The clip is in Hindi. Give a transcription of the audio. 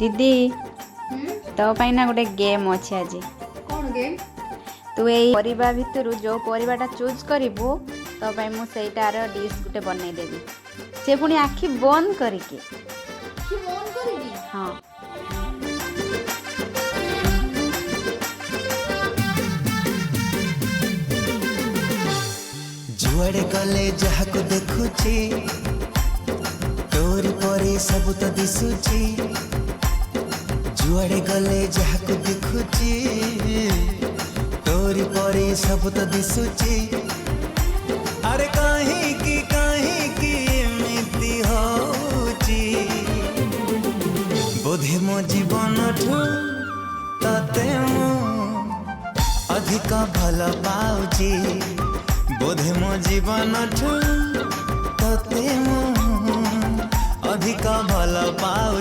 दीदी तो ना गोटे गेम अच्छे आज कौन गेम? तू यही परिबा भितर जो परिबाटा चूज करू तो मुझार डिश गोटे बनई देवी से पुणी आखि बंद करके हाँ जुआड़े गले जहाँ को देखुची तोरी परे सब तो दिशुची जुआड़े गले जहाँ को देखुची तोरी परे सब तो दिशुची अरे कहीं की एमती होची बोधे मो जीवन ठू तते मु अधिक भल पाउची बोधे मो जीवन ठू तते मु अधिक भल पाउ।